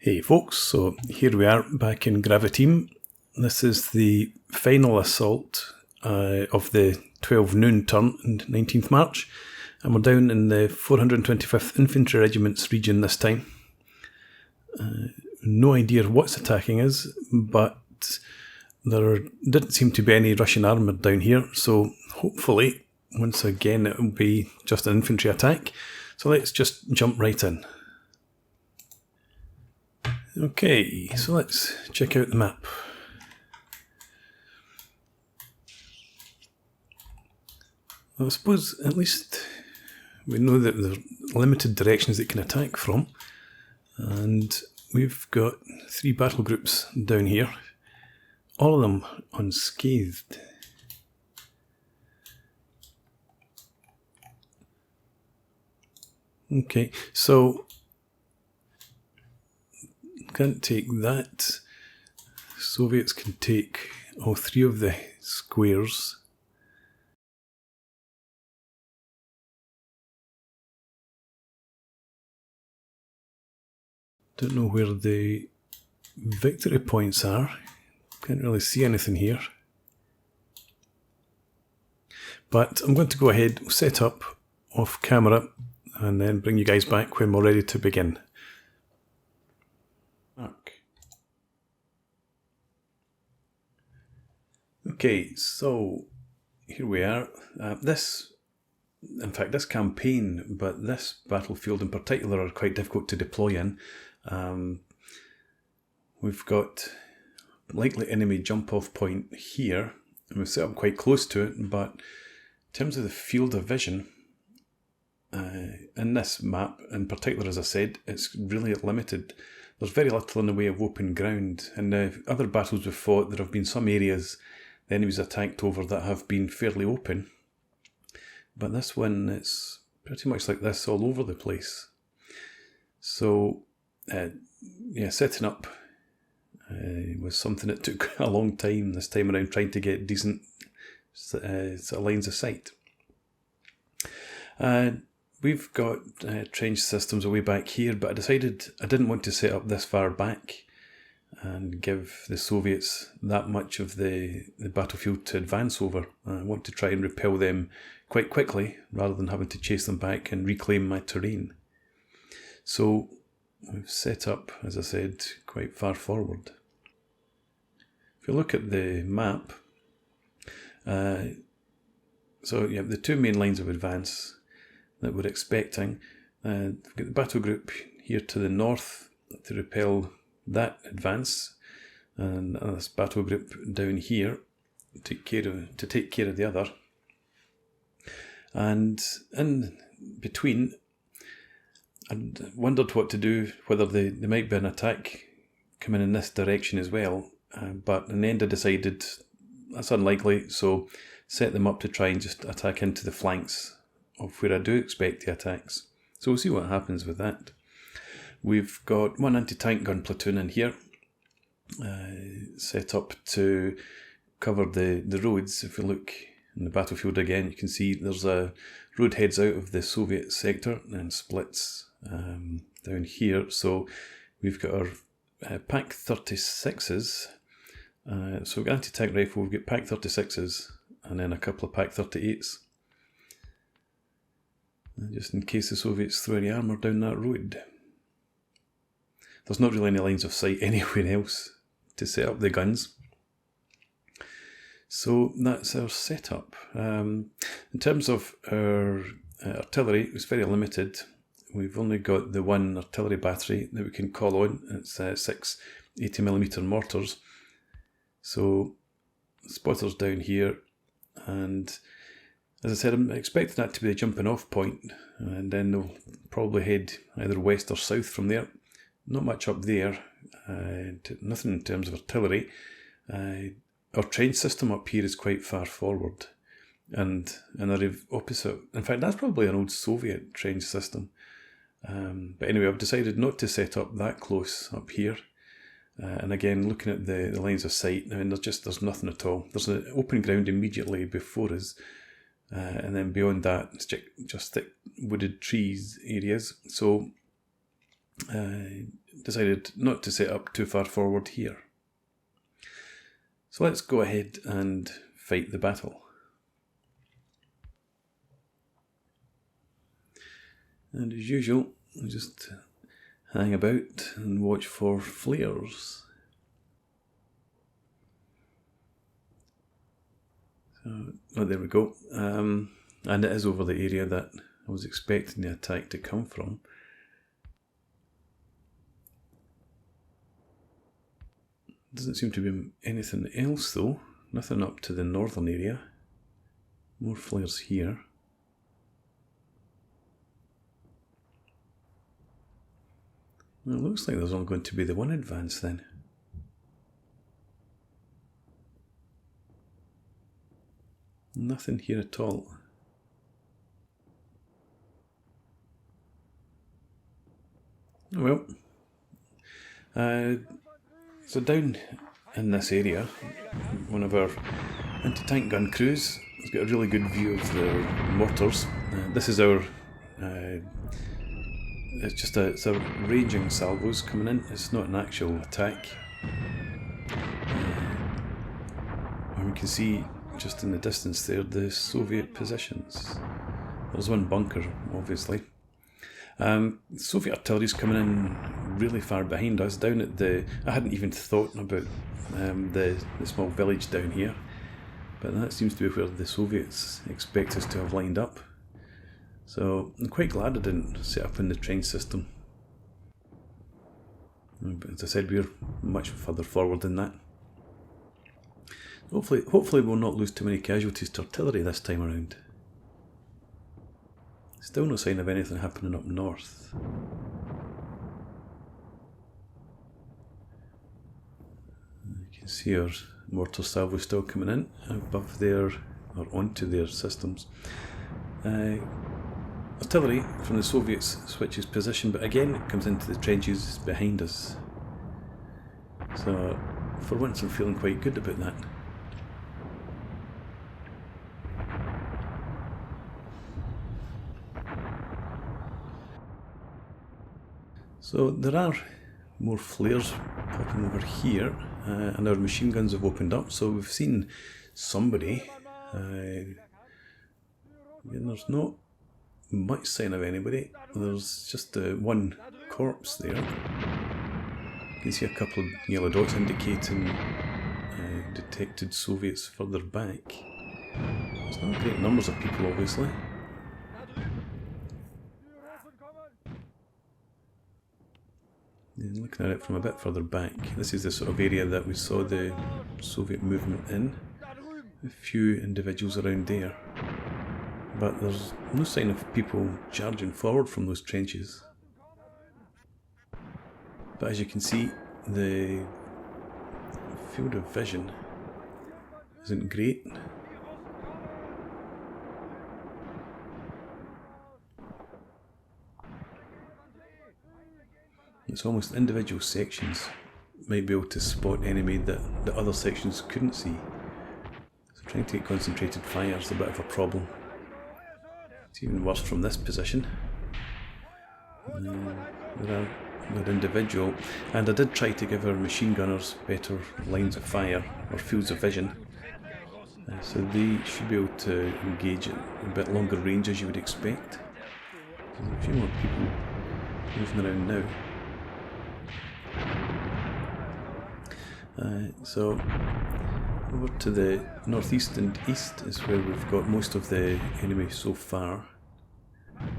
Hey folks, so here we are back in Graviteam. This is the final assault of the 12 noon turn on 19th March, and we're down in the 425th Infantry Regiment's region this time. No idea what's attacking us, but there didn't seem to be any Russian armoured down here, so hopefully once again it will be just an infantry attack. So let's just jump right in. Okay, so let's check out the map. Well, I suppose at least we know that there are limited directions it can attack from, and we've got 3 battle groups down here, all of them unscathed. Okay, so can't take that. Soviets can take all 3 of the squares. Don't know where the victory points are. Can't really see anything here. But I'm going to go ahead, set up off camera, and then bring you guys back when we're ready to begin. Okay, so here we are. This campaign, but this battlefield in particular, are quite difficult to deploy in. We've got likely enemy jump-off point here, and we've set up quite close to it, but in terms of the field of vision, in this map in particular, as I said, it's really limited. There's very little in the way of open ground. In the other battles we've fought, there have been some areas the enemies attacked over that have been fairly open, but this one, it's pretty much like this all over the place. So yeah, setting up was something that took a long time this time around, trying to get decent lines of sight. We've got trench systems away back here, but I decided I didn't want to set up this far back and give the Soviets that much of the battlefield to advance over. I want to try and repel them quite quickly rather than having to chase them back and reclaim my terrain. So we've set up, as I said, quite far forward. If you look at the map, so you have the 2 main lines of advance that we're expecting. We've got the battle group here to the north to repel that advance, and this battle group down here to take care of the other. And in between, I wondered what to do, whether there might be an attack coming in this direction as well, but in the end I decided that's unlikely, so set them up to try and just attack into the flanks of where I do expect the attacks. So we'll see what happens with that. We've got 1 anti-tank gun platoon in here, set up to cover the roads. If you look in the battlefield again, you can see there's a road heads out of the Soviet sector and splits down here. So we've got our Pak 36s. So we've got anti-tank rifle, we've got Pak 36s, and then a couple of Pak 38s. Just in case the Soviets throw any armour down that road. There's not really any lines of sight anywhere else to set up the guns. So that's our setup. In terms of our artillery, it's very limited. We've only got the 1 artillery battery that we can call on. It's 6 80mm mortars. So spotters down here, and as I said, I'm expecting that to be the jumping off point, and then they'll probably head either west or south from there. Not much up there, nothing in terms of artillery. Our trench system up here is quite far forward, and the opposite. In fact, that's probably an old Soviet trench system. But anyway, I've decided not to set up that close up here. And again, looking at the lines of sight, I mean, there's nothing at all. There's an open ground immediately before us, and then beyond that, it's just thick wooded trees areas. So decided not to set up too far forward here. So let's go ahead and fight the battle. And as usual, we just hang about and watch for flares. So, oh, there we go. And it is over the area that I was expecting the attack to come from. Doesn't seem to be anything else though. Nothing up to the northern area. More flares here. Well, it looks like there's only going to be the one advance then. Nothing here at all. Well, so down in this area, one of our anti-tank gun crews has got a really good view of the mortars. This is our, it's a ranging salvos coming in. It's not an actual attack. And we can see just in the distance there the Soviet positions. There's one bunker, obviously. Soviet artillery's coming in really far behind us, down at the... I hadn't even thought about the small village down here, but that seems to be where the Soviets expect us to have lined up. So I'm quite glad I didn't set up in the train system. But as I said, we're much further forward than that. Hopefully we'll not lose too many casualties to artillery this time around. Still no sign of anything happening up north. You can see our mortar salvo still coming in above their, or onto their systems. Artillery from the Soviets switches position, but again it comes into the trenches behind us. So for once I'm feeling quite good about that. So there are more flares popping over here, and our machine guns have opened up, so we've seen somebody. Again, there's not much sign of anybody. There's just one corpse there. You can see a couple of yellow dots indicating detected Soviets further back. There's not great numbers of people, obviously. And looking at it from a bit further back, this is the sort of area that we saw the Soviet movement in. A few individuals around there, but there's no sign of people charging forward from those trenches. But as you can see, the field of vision isn't great. It's almost individual sections might be able to spot enemy that the other sections couldn't see. So trying to get concentrated fire is a bit of a problem. It's even worse from this position. They're individual, and I did try to give our machine gunners better lines of fire or fields of vision, so they should be able to engage at a bit longer range as you would expect. There's a few more people moving around now. So over to the northeast and east is where we've got most of the enemy so far. And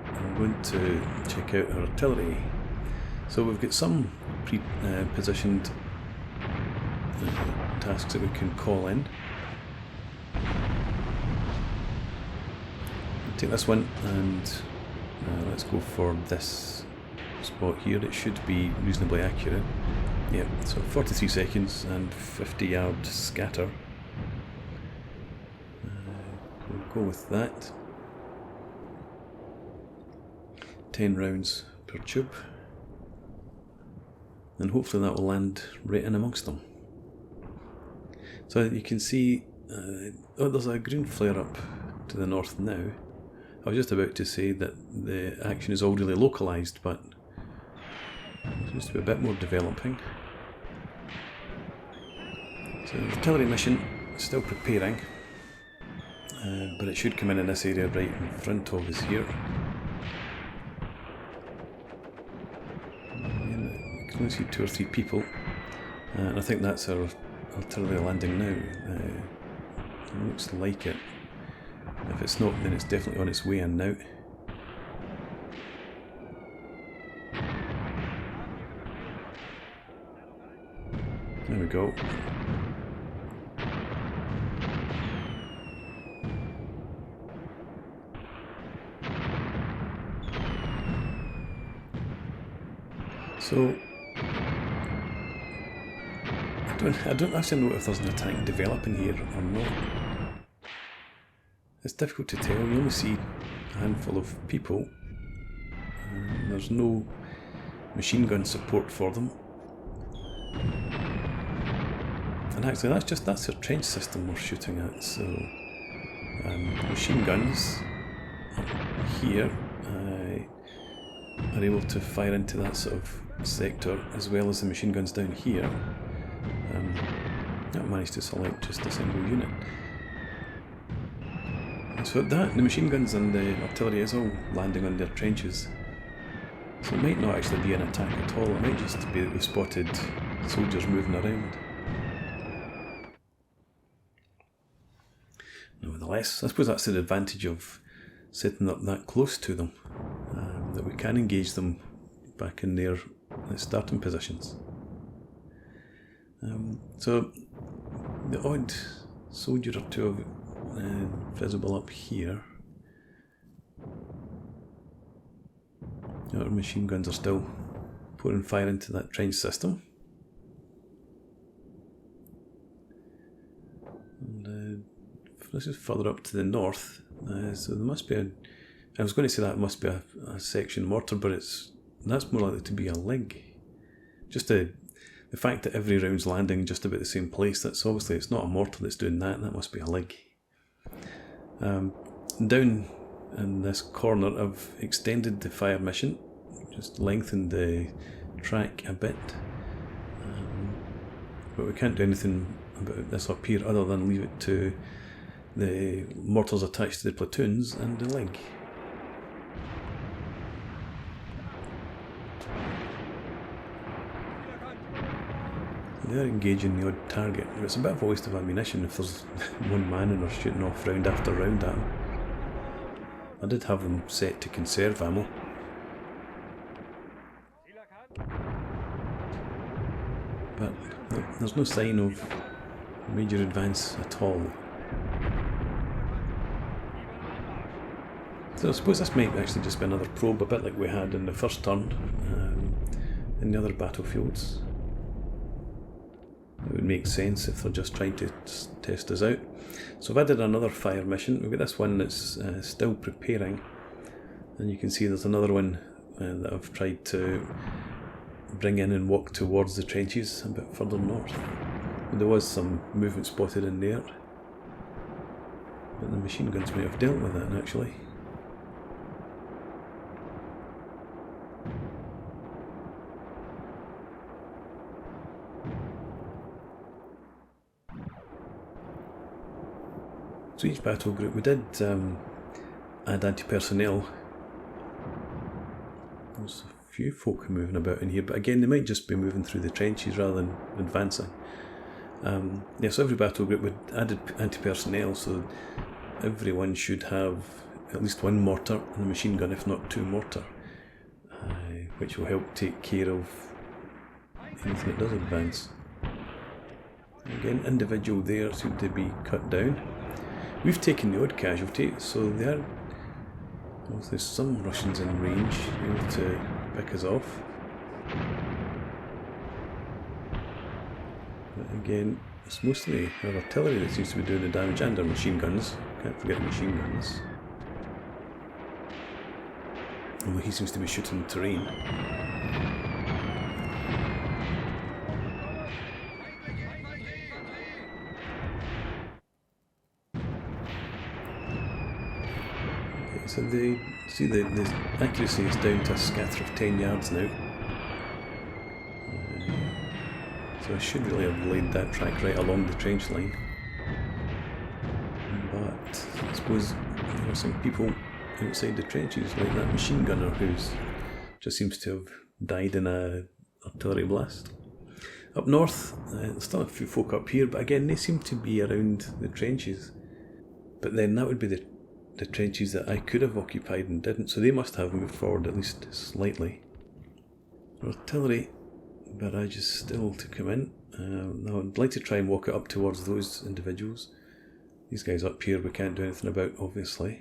I'm going to check out our artillery. So we've got some pre-positioned tasks that we can call in. Take this one and let's go for this spot here. It should be reasonably accurate. Yeah, so 43 seconds and 50 yard scatter. We'll go with that. 10 rounds per tube. And hopefully that will land right in amongst them. So you can see, oh, there's a green flare up to the north now. I was just about to say that the action is already localised, but it seems to be a bit more developing. So the artillery mission is still preparing, but it should come in this area right in front of us here. You can only see 2 or 3 people, and I think that's our artillery landing now. It looks like it. If it's not, then it's definitely on its way in now. There we go. So I don't actually know if there's an attack developing here or not. It's difficult to tell. You only see a handful of people. There's no machine gun support for them. And actually that's their trench system we're shooting at. So machine guns up here are able to fire into that sort of sector, as well as the machine guns down here. I managed to select just a single unit. So the machine guns and the artillery is all landing on their trenches. So it might not actually be an attack at all, it might just be that we've spotted soldiers moving around. Nevertheless, I suppose that's the advantage of setting up that close to them, that we can engage them back in their starting positions. So the odd soldier or two of visible up here. Our machine guns are still pouring fire into that trench system. And this is further up to the north, so there must be I was going to say that must be a section mortar, but that's more likely to be a lig. Just the fact that every round's landing just about the same place, that's obviously, it's not a mortar that's doing that must be a lig. Down in this corner I've extended the fire mission, just lengthened the track a bit, but we can't do anything about this up here other than leave it to the mortars attached to the platoons and the lig. They're engaging the odd target. It's a bit of a waste of ammunition if there's one man and they're shooting off round after round at them. I did have them set to conserve ammo. But there's no sign of major advance at all. So I suppose this might actually just be another probe, a bit like we had in the first turn in the other battlefields. It would make sense if they're just trying to test us out. So I've added another fire mission. We've got this one that's still preparing, and you can see there's another one that I've tried to bring in and walk towards the trenches a bit further north. And there was some movement spotted in there, but the machine guns may have dealt with it actually. So each battle group, we did add anti-personnel. There's a few folk moving about in here, but again they might just be moving through the trenches rather than advancing. Yeah, so every battle group would added anti-personnel, so everyone should have at least one mortar and a machine gun, if not 2 mortar, which will help take care of anything that does advance. Again, individual there seem to be cut down. We've taken the odd casualty, so there's some Russians in range able to pick us off. But again, it's mostly our artillery that seems to be doing the damage, and our machine guns. Can't forget machine guns. Although he seems to be shooting terrain. So they see the accuracy is down to a scatter of 10 yards now. So I should really have laid that track right along the trench line. But I suppose there are some people outside the trenches, like that machine gunner who just seems to have died in a artillery blast. Up north, there's still a few folk up here, but again they seem to be around the trenches. But then that would be the trenches that I could have occupied and didn't, so they must have moved forward at least slightly. Artillery barrage is still to come in. Now I'd like to try and walk it up towards those individuals. These guys up here we can't do anything about, obviously.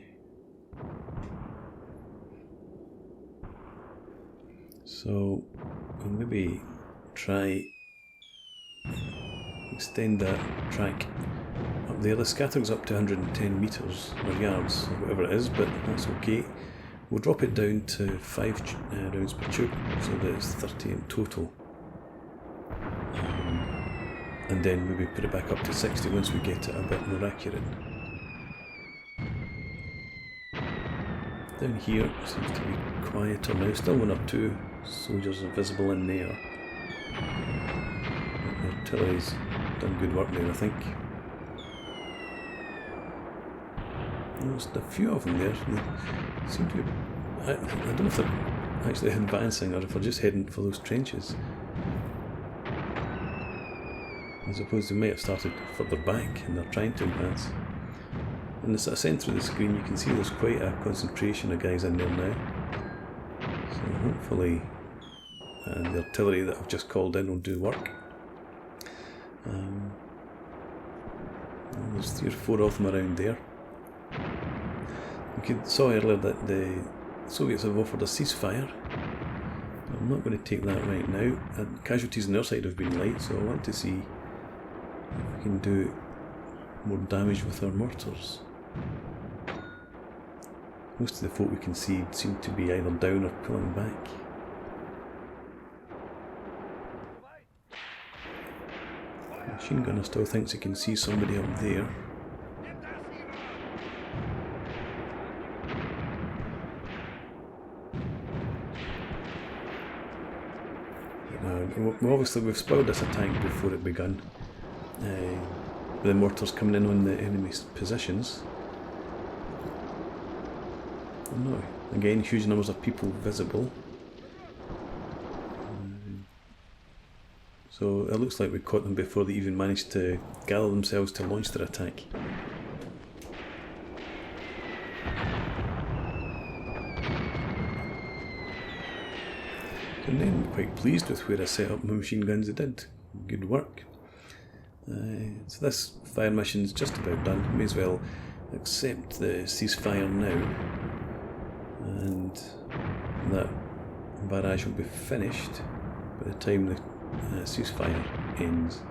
So I'll maybe try extend that track up there. The scatter's up to 110 metres or yards or whatever it is, but that's okay. We'll drop it down to 5 rounds per tube, so that it's 30 in total. And then maybe put it back up to 60 once we get it a bit more accurate. Down here seems to be quieter now. Still 1 or 2 soldiers are visible in there. The artillery's done good work there, I think. There's a few of them there. They seem to be, I don't know if they're actually advancing or if they're just heading for those trenches. I suppose they may have started further back and they're trying to advance. In the sort of centre of the screen you can see there's quite a concentration of guys in there now. So hopefully the artillery that I've just called in will do work. There's 3 or 4 of them around there. We saw earlier that the Soviets have offered a ceasefire. I'm not going to take that right now. Casualties on their side have been light, so I want to see if we can do more damage with our mortars. Most of the folk we can see seem to be either down or pulling back. The machine gunner still thinks he can see somebody up there. Obviously we've spoiled this attack before it begun. The mortars coming in on the enemy's positions. No, again, huge numbers of people visible. So it looks like we caught them before they even managed to gather themselves to launch their attack. And then I'm quite pleased with where I set up my machine guns. They did good work. So this fire mission's just about done. May as well accept the ceasefire now, and that barrage will be finished by the time the ceasefire ends.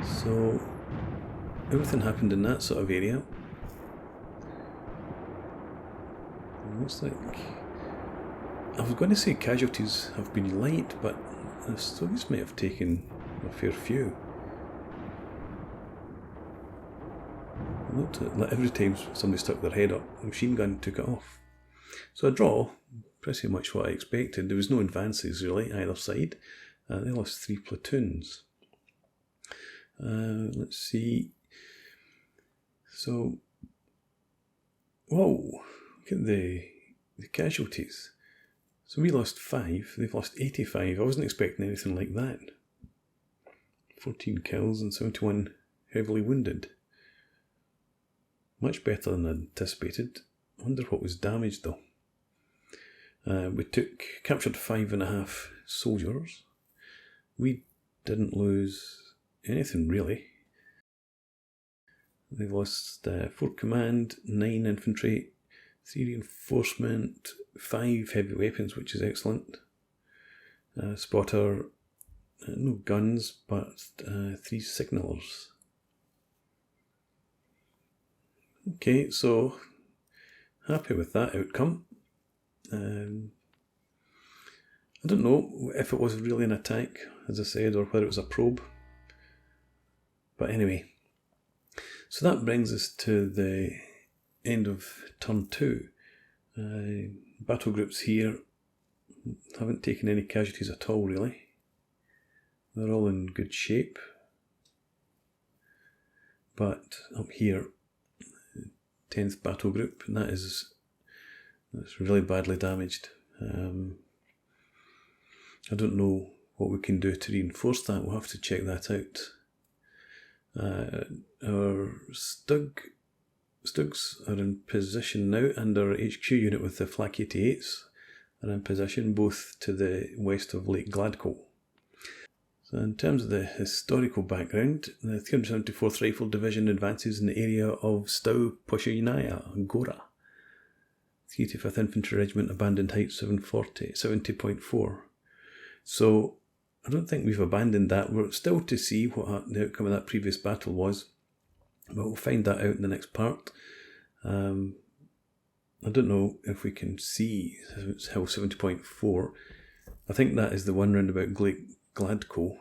So everything happened in that sort of area. It looks like, I was going to say casualties have been light, but the Soviets may have taken a fair few. I looked at like every time somebody stuck their head up, the machine gun took it off. So a draw, pretty much what I expected. There was no advances really either side. They lost 3 platoons. Let's see. So, whoa! Look at the casualties. So we lost 5. They've lost 85. I wasn't expecting anything like that. 14 kills and 71 heavily wounded. Much better than anticipated. I wonder what was damaged though. We captured 5.5 soldiers. We didn't lose anything really. They lost 4 command, 9 infantry, 3 reinforcement, 5 heavy weapons, which is excellent. Spotter, no guns, but 3 signallers. Okay, so happy with that outcome. I don't know if it was really an attack, as I said, or whether it was a probe. But anyway, so that brings us to the end of turn 2. Battle groups here haven't taken any casualties at all really. They're all in good shape. But up here, 10th battle group, and that's really badly damaged. I don't know what we can do to reinforce that. We'll have to check that out. Our STUGs are in position now, and our HQ unit with the Flak 88s are in position both to the west of Lake Gladco. So in terms of the historical background, the 374th Rifle Division advances in the area of Stau Poshinaya, Gora. 35th Infantry Regiment abandoned height 70.4. So I don't think we've abandoned that. We're still to see what the outcome of that previous battle was, but we'll find that out in the next part. I don't know if we can see Hill 70.4. I think that is the one round about Gladco.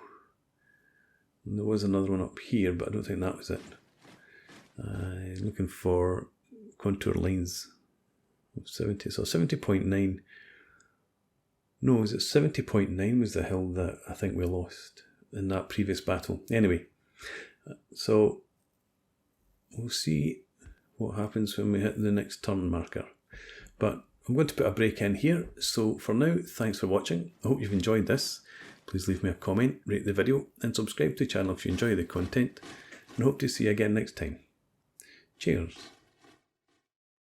And there was another one up here, but I don't think that was it. Looking for contour lines of 70. So 70.9. No, is it 70.9 was the hill that I think we lost in that previous battle. Anyway, so we'll see what happens when we hit the next turn marker. But I'm going to put a break in here. So for now, thanks for watching. I hope you've enjoyed this. Please leave me a comment, rate the video, and subscribe to the channel if you enjoy the content. And hope to see you again next time. Cheers.